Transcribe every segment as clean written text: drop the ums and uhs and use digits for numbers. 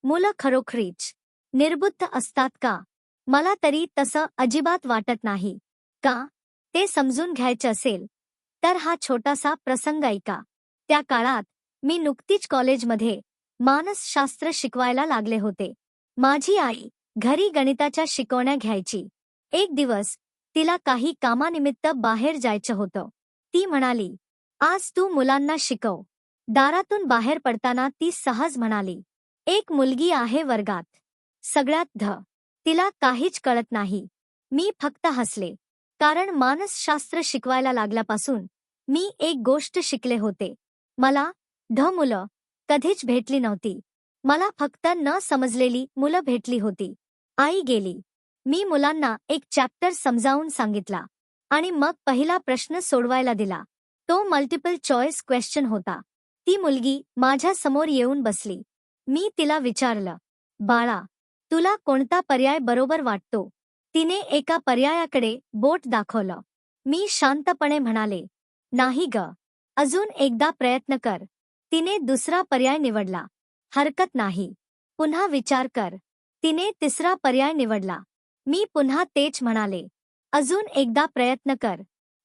मुलं खरोखरीच निर्बुद्ध असतात का? मला तरी तसं अजिबात वाटत नाही. का? ते समजून घ्यायचे असेल तर हा छोटासा प्रसंग ऐका. त्या काळात मी नुकतीच कॉलेजमध्ये मानसशास्त्र शिकवायला लागले होते. माझी आई घरी गणिताच्या शिकवण्या घ्यायची. एक दिवस तिला काही कामानिमित्त बाहेर जायचं होतं. ती म्हणाली, "आज तू मुलांना शिकव." दारातून बाहेर पडताना ती सहज म्हणाली, "एक मुलगी आहे वर्गात." सगळ्यात तिला काहीच कळत नाही. मी फक्त हसले. कारण मानसशास्त्र शिकवायला लागल्यापासून मी एक गोष्ट शिकले होते. मला मुलं कधीच भेटली नव्हती. मला फक्त न समजलेली मुलं भेटली होती. आई गेली. मी मुलांना एक चॅप्टर समजावून सांगितला आणि मग पहिला प्रश्न सोडवायला दिला. तो मल्टिपल चॉईस क्वेश्चन होता. ती मुलगी माझ्या समोर येऊन बसली. मी तिला विचारलं, "बाळा, तुला कोणता पर्याय बरोबर वाटतो?" तिने एका पर्यायाकडे बोट दाखवलं. मी शांतपणे म्हणाले, "नाही ग. अजून एकदा प्रयत्न कर." तिने दुसरा पर्याय निवडला. "हरकत नाही. पुन्हा विचार कर." तिने तिसरा पर्याय निवडला. मी पुन्हा तेच म्हणाले, "अजून एकदा प्रयत्न कर."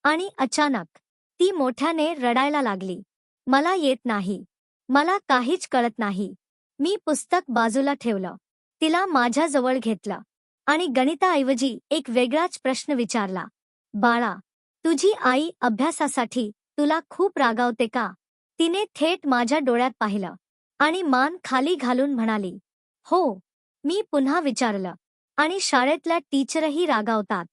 आणि अचानक ती मोठ्याने रडायला लागली. "मला येत नाही. मला काहीच कळत नाही." मी पुस्तक बाजूला ठेवलं. तिला माझ्याजवळ घेतलं आणि गणिताऐवजी एक वेगळाच प्रश्न विचारला, "बाळा, तुझी आई अभ्यासासाठी तुला खूप रागावते का?" तिने थेट माझ्या डोळ्यात पाहिलं आणि मान खाली घालून म्हणाली, "हो." मी पुन्हा विचारलं, "आणि शाळेतल्या टीचरही रागावतात?"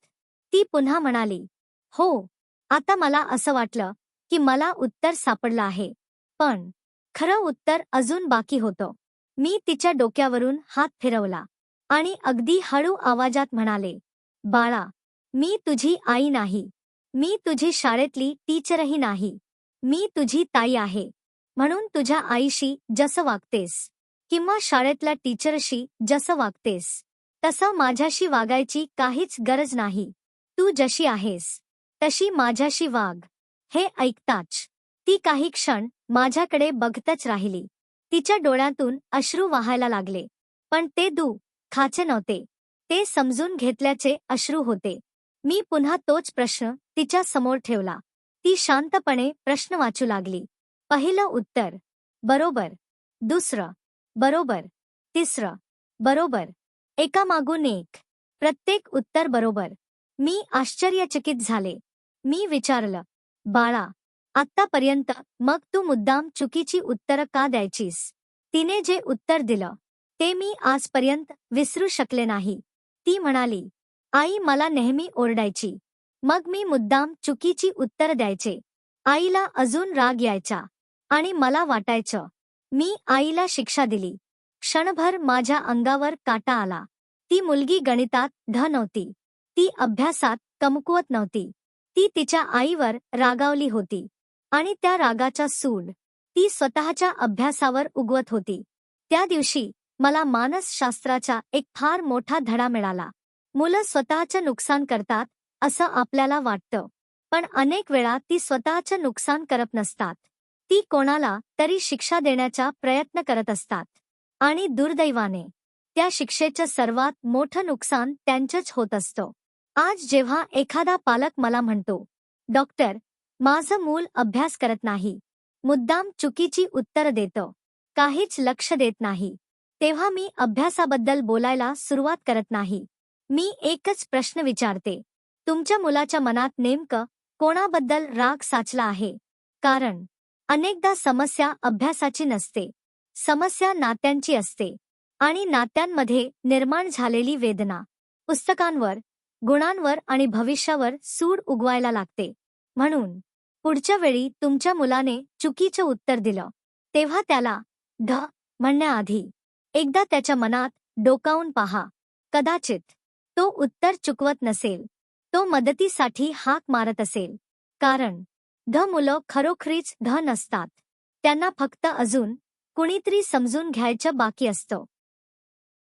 ती पुन्हा म्हणाली, "हो." आता मला असं वाटलं की मला उत्तर सापडलं आहे. पण खरं उत्तर अजून बाकी होतं. मी तिच्या डोक्यावरून हात फिरवला आणि अगदी हळू आवाजात म्हणाले, "बाळा, मी तुझी आई नाही. मी तुझी शाळेतली टीचरही नाही. मी तुझी ताई आहे. म्हणून तुझ्या आईशी जसं वागतेस किंवा शाळेतल्या टीचरशी जसं वागतेस तसं माझ्याशी वागायची काहीच गरज नाही. तू जशी आहेस तशी माझ्याशी वाग." हे ऐकताच ती काही क्षण माझ्याकडे बघतच राहिली. तिच्या डोळ्यातून अश्रू वाहायला लागले. पण ते खाचे नव्हते. ते समजून घेतल्याचे अश्रू होते. मी पुन्हा तोच प्रश्न तिच्या समोर ठेवला. ती शांतपणे प्रश्न वाचू लागली. पहिलं उत्तर बरोबर. दुसरं बरोबर. तिसरं बरोबर. एकामागून एक. प्रत्येक उत्तर बरोबर. मी आश्चर्यचकित झाले. मी विचारलं, "बाळा, आत्तापर्यंत मग तू मुद्दाम चुकीची उत्तरं का द्यायचीस?" तिने जे उत्तर दिलं ते मी आजपर्यंत विसरू शकले नाही. ती म्हणाली, "आई मला नेहमी ओरडायची. मग मी मुद्दाम चुकीची उत्तर द्यायचे. आईला अजून राग यायचा आणि मला वाटायचं मी आईला शिक्षा दिली." क्षणभर माझ्या अंगावर काटा आला. ती मुलगी गणितात नव्हती. ती अभ्यासात कमकुवत नव्हती. ती तिच्या आईवर रागावली होती आणि त्या रागाचा सूड ती स्वतःच्या अभ्यासावर उगवत होती. त्या दिवशी मला मानसशास्त्राचा एक फार मोठा धडा मिळाला. मुलं स्वतःचं नुकसान करतात असं आपल्याला वाटतं. पण अनेक वेळा ती स्वतःचं नुकसान करत नसतात. ती कोणाला तरी शिक्षा देण्याचा प्रयत्न करत असतात. आणि दुर्दैवाने त्या शिक्षेचं सर्वात मोठं नुकसान त्यांचंच होत असतं. आज जेव्हा एखादा पालक मला म्हणतो, "डॉक्टर, माझं मूल अभ्यास करत नाही. मुद्दाम चुकीची उत्तरं देतं. काहीच लक्ष देत नाही." तेव्हा मी अभ्यासाबद्दल बोलायला सुरुवात करत नाही. मी एकच प्रश्न विचारते, तुमच्या मुलाच्या मनात नेमकं कोणाबद्दल राग साचला आहे? कारण अनेकदा समस्या अभ्यासाची नसते. समस्या नात्यांची असते. आणि नात्यांमध्ये निर्माण झालेली वेदना पुस्तकांवर, गुणांवर आणि भविष्यावर सूड उगवायला लागते. म्हणून पुढच्या वेळी तुमच्या मुलाने चुकीचं उत्तर दिलं तेव्हा त्याला म्हणण्याआधी एकदा त्याच्या मनात डोकावून पहा. कदाचित तो उत्तर चुकवत नसेल. तो मदतीसाठी हाक मारत असेल. कारण मुलं खरोखरीच नसतात. त्यांना फक्त अजून कुणीतरी समजून घ्यायचं बाकी असतं.